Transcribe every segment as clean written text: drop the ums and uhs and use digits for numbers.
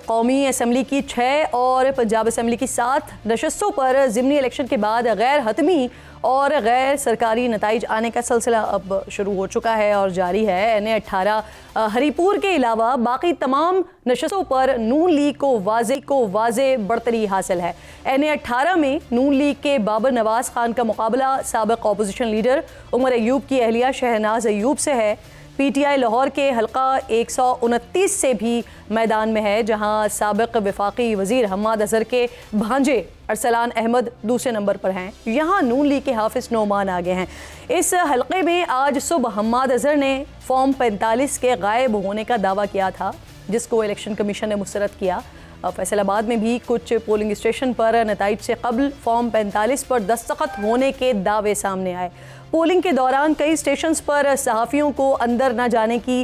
कौमी असम्बली की 6 और पंजाब असम्बली की 7 नशस्तों पर ज़िमनी इलेक्शन के बाद गैर हतमी और गैर सरकारी नताइज आने का सिलसिला अब शुरू हो चुका है और जारी है। NA-18 हरीपुर के अलावा बाकी तमाम नशस्तों पर नून लीग को वाज़े बढ़तरी हासिल है। NA-18 में नून लीग के बाबर नवाज खान का मुकाबला साबिक अपोजिशन लीडर उमर अयूब की अहलिया शहनाज अयूब से है। PTI लाहौर के हल्का 129 से भी मैदान में है, जहां साबिक वफाकी वजीर हम्माद अजहर के भांजे अरसलान अहमद दूसरे नंबर पर हैं। यहां नून लीग के हाफिज नोमान आगे हैं। इस हल्के में आज सुबह हम्माद अजहर ने फॉर्म 45 के गायब होने का दावा किया था, जिसको इलेक्शन कमीशन ने मुस्तरद किया। फैसलाबाद में भी कुछ पोलिंग स्टेशन पर नताइज से कबल फॉर्म 45 पर दस्तखत होने के दावे सामने आए। पोलिंग के दौरान कई स्टेशंस पर सहाफ़ियों को अंदर न जाने की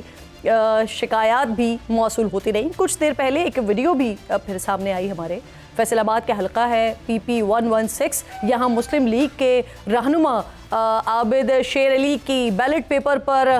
शिकायत भी मौसूल होती रही। कुछ देर पहले एक वीडियो भी फिर सामने आई हमारे। फैसलाबाद का हल्का है PP 116। यहाँ मुस्लिम लीग के रहनुमा आबिद शेर अली की बैलेट पेपर पर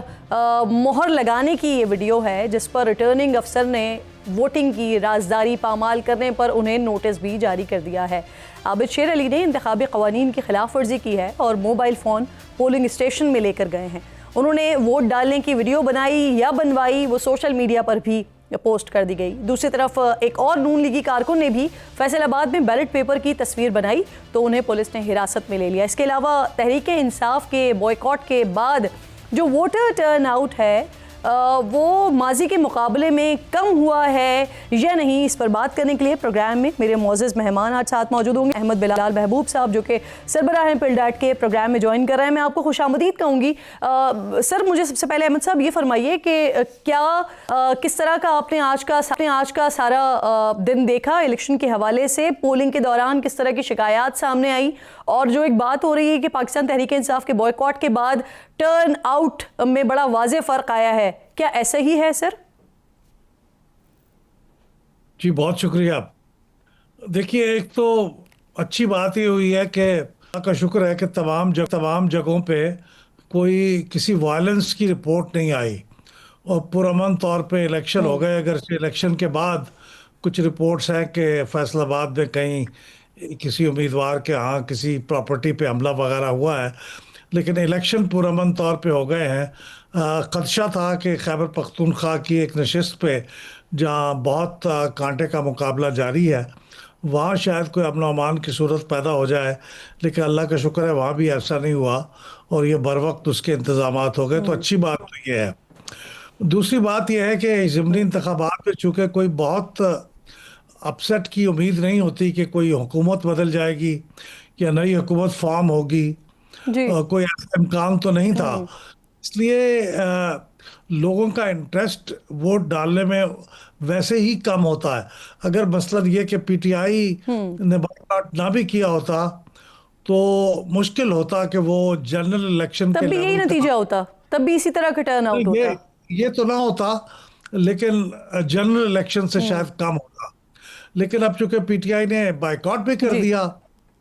मोहर लगाने की ये वीडियो है, जिस पर रिटर्निंग अफसर ने वोटिंग की राजदारी पामाल करने पर उन्हें नोटिस भी जारी कर दिया है। आबिद शेर अली ने इंतखाबी कवानीन की खिलाफ वर्जी की है और मोबाइल फ़ोन पोलिंग स्टेशन में लेकर गए हैं। उन्होंने वोट डालने की वीडियो बनाई या बनवाई, वो सोशल मीडिया पर भी पोस्ट कर दी गई। दूसरी तरफ एक और नून लीगी कारकुन ने भी फैसलाबाद में बैलेट पेपर की तस्वीर बनाई तो उन्हें पुलिस ने हिरासत में ले लिया। इसके अलावा तहरीक इंसाफ के बॉयकॉट के बाद जो वोटर टर्न आउट है वो माजी के मुकाबले में कम हुआ है या नहीं, इस पर बात करने के लिए प्रोग्राम में मेरे मोअज़्ज़ज़ मेहमान आज साथ मौजूद होंगे। अहमद बिलाल महबूब साहब जो कि सरबराह हैं पिलडाट के, प्रोग्राम में ज्वाइन कर रहे हैं। मैं आपको खुशामदीद कहूँगी। सर, मुझे सबसे पहले अहमद साहब ये फरमाइए कि किस तरह का आपने आज का सारा दिन देखा इलेक्शन के हवाले से, पोलिंग के दौरान किस तरह की शिकायत सामने आई, और जो एक बात हो रही है कि पाकिस्तान तहरीक इंसाफ के बॉयकॉट के बाद टर्न आउट में बड़ा वाज़े फ़र्क आया है, क्या ऐसा ही है सर? जी बहुत शुक्रिया। देखिए, एक तो अच्छी बात ये हुई है कि अल्लाह का शुक्र है कि तमाम जगहों पे कोई किसी वायलेंस की रिपोर्ट नहीं आई और पुरअमन तौर पे इलेक्शन हो गए। अगर इलेक्शन के बाद कुछ रिपोर्ट्स हैं कि फैसलाबाद में कहीं किसी उम्मीदवार के यहाँ किसी प्रॉपर्टी पे हमला वगैरह हुआ है, लेकिन इलेक्शन पुरअमन तौर पे हो गए हैं। खदशा था कि खैबर पख्तूनख्वा की एक नशिस्त पे जहाँ बहुत कांटे का मुकाबला जारी है, वहाँ शायद कोई अमन अमान की सूरत पैदा हो जाए, लेकिन अल्लाह का शुक्र है वहाँ भी ऐसा नहीं हुआ और ये बर वक्त उसके इंतज़ामात हो गए, तो अच्छी बात तो ये है। दूसरी बात यह है कि ज़िमनी इंतखाबात में चूँकि कोई बहुत अपसेट की उम्मीद नहीं होती कि कोई हुकूमत बदल जाएगी या नई हुकूमत फॉर्म होगी, कोई ऐसा इम्कान तो नहीं था, इसलिए लोगों का इंटरेस्ट वोट डालने में वैसे ही कम होता है। अगर मसलन ये कि PTI ने बॉयकॉट ना भी किया होता तो मुश्किल होता कि वो जनरल इलेक्शन तब भी यही नतीजा होता, तब भी इसी तरह का टर्न आउट होता। ये तो ना होता, लेकिन जनरल इलेक्शन से शायद कम होता। लेकिन अब चूंकि PTI ने बायकॉट भी कर दिया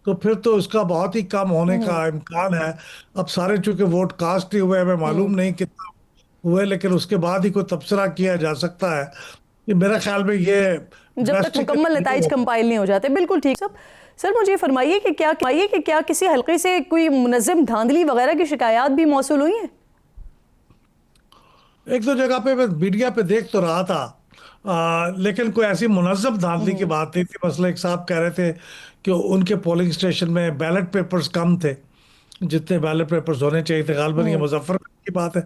तो फिर तो उसका बहुत ही कम होने का इम्कान है। अब सारे चूंकि वोट कास्ट ही हुए, हमें मालूम नहीं कितना हुए, लेकिन उसके बाद ही कोई तबसरा किया जा सकता है। ये मेरा ख्याल में ये जब तक मुकम्मल नताइज कंपाइल नहीं हो जाते। बिल्कुल ठीक। सर मुझे फरमाइए कि क्या किसी हल्के से कोई मुनज़्ज़म धांधली वगैरह की शिकायत भी मौसूल हुई है? एक दो जगह पे मैं मीडिया पे देख तो रहा था, लेकिन कोई ऐसी मुनज़्ज़म धांधली की बात नहीं थी। मसला एक साहब कह रहे थे कि उनके पोलिंग स्टेशन में बैलेट पेपर्स कम थे जितने बैलेट पेपर्स होने चाहिए थे। गालबन ये मुजफ्फरनगर की बात है।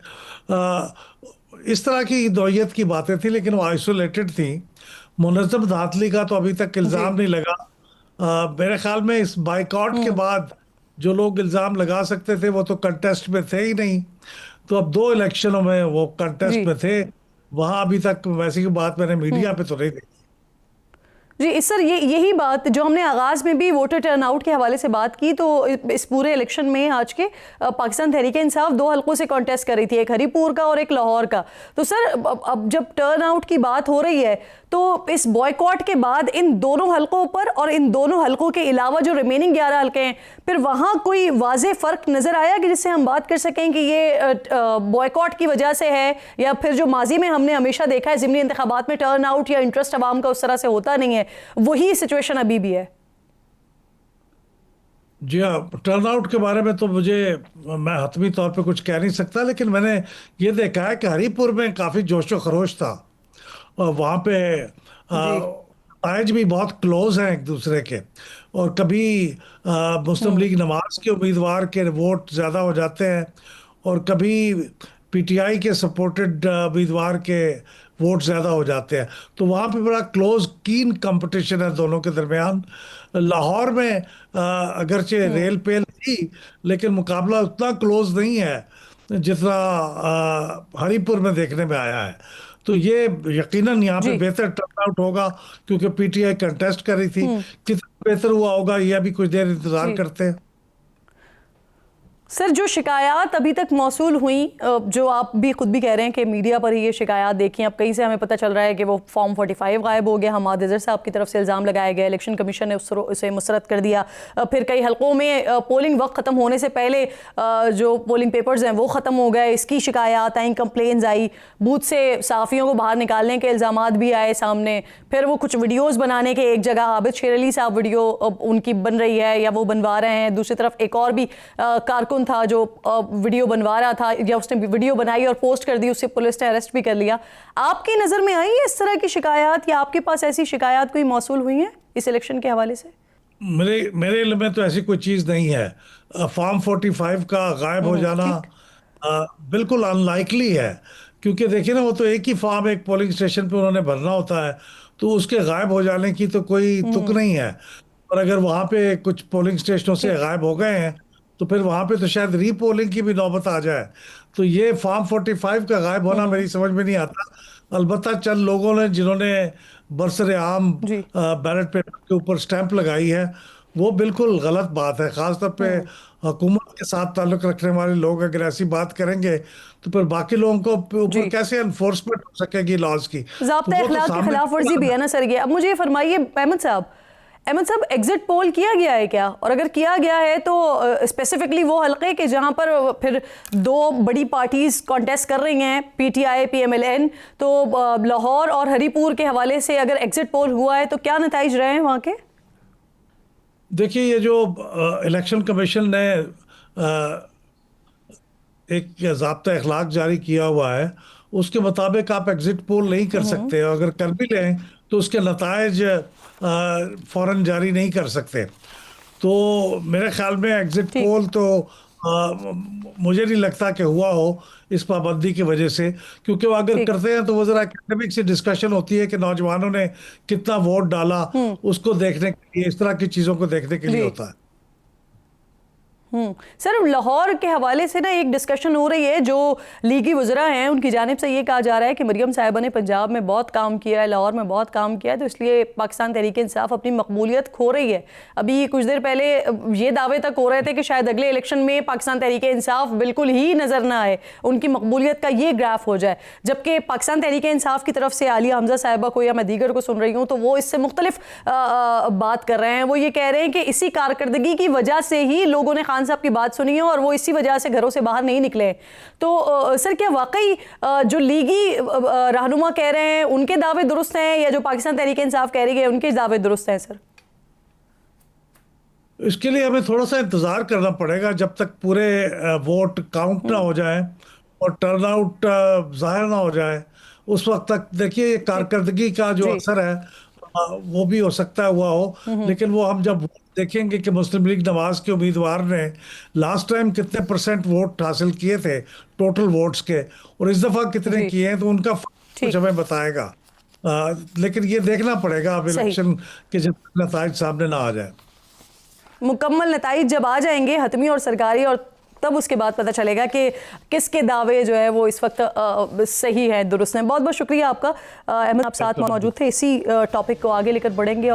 इस तरह की नौयत की बातें थी, लेकिन वो आइसोलेटेड थी। मुनज़्ज़म धांधली का तो अभी तक इल्ज़ाम नहीं लगा। मेरे ख्याल में इस बाइकआउट के बाद जो लोग इल्ज़ाम लगा सकते थे वो तो कंटेस्ट में थे ही नहीं, तो अब 2 इलेक्शनों में वो कंटेस्ट में थे, वहाँ अभी तक वैसी की बात मैंने मीडिया पे तो नहीं देखी। जी सर, यही बात जो हमने आगाज़ में भी वोटर टर्नआउट के हवाले से बात की, तो इस पूरे इलेक्शन में आज के पाकिस्तान तहरीक-ए-इंसाफ 2 हलकों से कॉन्टेस्ट कर रही थी, एक हरीपुर का और एक लाहौर का। तो सर अब जब टर्नआउट की बात हो रही है तो इस बॉयकॉट के बाद इन दोनों हलकों पर और इन दोनों हलकों के अलावा जो रिमेनिंग 11 हलके हैं, फिर वहाँ कोई वाज़ेह फ़र्क नज़र आया कि जिससे हम बात कर सकें कि ये बॉयकॉट की वजह से है, या फिर जो माजी में हमने हमेशा देखा है ज़िमनी इंतखाबात में टर्नआउट या इंटरेस्ट अवाम का उस तरह से होता नहीं है, वही सिचुएशन अभी भी है? जी हाँ, टर्नआउट के बारे में तो मैं हतमी तौर पे कुछ कह नहीं सकता, लेकिन मैंने ये देखा है कि हरीपुर में काफ़ी जोशो खरोश था और वहाँ पे आज भी बहुत क्लोज हैं एक दूसरे के, और कभी मुस्लिम लीग नवाज के उम्मीदवार के वोट ज़्यादा हो जाते हैं और कभी पीटीआई के सपोर्टेड उम्मीदवार के वोट ज़्यादा हो जाते हैं। तो वहाँ पे बड़ा क्लोज कीन कंपटीशन है दोनों के दरमियान। लाहौर में अगरचे रेल पेल थी, लेकिन मुकाबला उतना क्लोज नहीं है जितना हरीपुर में देखने में आया है। तो ये यकीनन यहाँ पे बेहतर टर्नआउट होगा, क्योंकि पीटीआई कंटेस्ट कर रही थी। कितना बेहतर हुआ होगा ये अभी कुछ देर इंतजार करते हैं। सर, जो शिकायत अभी तक मौसूल हुई, जो आप भी खुद भी कह रहे हैं कि मीडिया पर ही ये शिकायत देखी, अब कहीं से हमें पता चल रहा है कि वो फॉर्म 45 गायब हो गया, हमाद अजहर साहब की तरफ से इल्ज़ाम लगाया गया, इलेक्शन कमीशन ने उसे मुस्तरद कर दिया, फिर कई हलकों में पोलिंग वक्त ख़त्म होने से पहले जो पोलिंग पेपर्स हैं वो ख़त्म हो गए, इसकी शिकायत आई, कंप्लेंट्स आई, बूथ से सहाफ़ियों को बाहर निकालने के इल्ज़ाम भी आए सामने, फिर वो कुछ वीडियोज़ बनाने के, एक जगह आबिद शेर अली साहब वीडियो उनकी बन रही है या वो बनवा रहे हैं, दूसरी तरफ एक और भी कारकुन था जो वीडियो बनवा रहा था या उसने वीडियो बनाई और पोस्ट कर दी, उससे पुलिस ने अरेस्ट भी कर लिया। आपकी नज़र में आई है इस तरह की शिकायत, या आपके पास ऐसी शिकायत कोई मौसूल हुई है इस इलेक्शन के हवाले से? मेरे इल्म में तो ऐसी कोई चीज़ नहीं है। फॉर्म 45 का गायब हो जाना बिल्कुल अनलाइकली है, क्योंकि देखिए ना, वो तो एक ही फॉर्म एक पोलिंग स्टेशन पे उन्होंने भरना होता है, तो उसके गायब हो जाने की तो कोई तुक नहीं है। और अगर वहाँ पे कुछ पोलिंग स्टेशनों से गायब हो गए हैं तो फिर वहाँ पे तो शायद रीपोलिंग की भी नौबत आ जाए। तो ये फॉर्म 45 का गायब होना मेरी समझ में नहीं आता। अलबत्ता चंद लोगों ने जिन्होंने बरसरे आम बैलेट पेपर के ऊपर स्टैंप लगाई है, वो बिल्कुल गलत बात है। ख़ासतौर पे हुकूमत के साथ ताल्लुक़ रखने वाले लोग अगर ऐसी बात करेंगे तो फिर बाकी लोगों को ऊपर कैसे एनफोर्समेंट हो सकेगी लॉज की? ज़ाब्ता अखलाक की खिलाफ वर्जी भी है ना सर ये। अब मुझे ये फरमाइए अहमद साहब, एग्जिट पोल किया गया है क्या? और अगर किया गया है तो स्पेसिफिकली वो हलके के जहां पर फिर 2 बड़ी पार्टीज कॉन्टेस्ट कर रही हैं, पीटीआई पीएमएलएन, तो लाहौर और हरीपुर के हवाले से अगर एग्जिट पोल हुआ है तो क्या नतीजे रहे हैं वहां के? देखिए, ये जो इलेक्शन कमीशन ने एक ज़ाब्ता अखलाक जारी किया हुआ है, उसके मुताबिक आप एग्जिट पोल नहीं कर सकते, और अगर कर भी लें तो उसके नताइज फ़ौरन जारी नहीं कर सकते। तो मेरे ख्याल में एग्जिट पोल तो मुझे नहीं लगता कि हुआ हो इस पाबंदी की वजह से, क्योंकि वो अगर करते हैं तो वो ज़रा एकेडमिक से डिस्कशन होती है कि नौजवानों ने कितना वोट डाला, उसको देखने के लिए, इस तरह की चीज़ों को देखने के लिए होता है। सर, लाहौर के हवाले से ना एक डिस्कशन हो रही है, जो लीगी वज़रा हैं उनकी जानिब से ये कहा जा रहा है कि मरियम साहिबा ने पंजाब में बहुत काम किया है, लाहौर में बहुत काम किया है, तो इसलिए पाकिस्तान तहरीक-ए-इंसाफ अपनी मकबूलियत खो रही है। अभी कुछ देर पहले ये दावे तक हो रहे थे कि शायद अगले इलेक्शन में पाकिस्तान तहरीक-ए-इंसाफ बिल्कुल ही नज़र ना आए, उनकी मकबूलियत का ये ग्राफ हो जाए, जबकि पाकिस्तान तहरीक-ए-इंसाफ की तरफ से आलिया हमजा साहिबा को या मैं दीगर को सुन रही हूँ तो वो इससे मुख्तलिफ बात कर रहे हैं। वो ये कह रहे हैं कि इसी कारकर्दगी की वजह से ही लोगों ने खान साहब की बात सुनी है और वो इसी वजह से घरों से बाहर नहीं निकले। तो सर, क्या वाकई जो लीगी रहनुमा कह रहे हैं उनके दावे दुरुस्त हैं, या जो पाकिस्तान तहरीक-ए-इंसाफ कह रही है उनके दावे दुरुस्त हैं? सर, इसके लिए हमें थोड़ा सा इंतज़ार करना पड़ेगा जब तक पूरे वोट काउंट ना हो जाए और टर्नआउट ज़ाहिर ना हो जाए। उस वक्त तक देखिए, कारकर्दगी का जो असर है वो भी हो सकता है हुआ हो, लेकिन वो हम जब देखेंगे कि मुस्लिम लीग नवाज के उम्मीदवार ने लास्ट टाइम कितने % वोट हासिल किए थे टोटल वोट्स के, और इस दफ़ा कितने किए हैं, तो उनका कुछ हमें बताएगा। लेकिन ये देखना पड़ेगा अब इलेक्शन के जब नताइज सामने ना आ जाए। मुकम्मल नताइज जब आ जाएंगे हतमी और सरकारी, और तब उसके बाद पता चलेगा कि किसके दावे जो है वो इस वक्त सही है, दुरुस्त है। बहुत बहुत शुक्रिया आपका अहमद, आप साथ मौजूद थे। इसी टॉपिक को आगे लेकर बढ़ेंगे।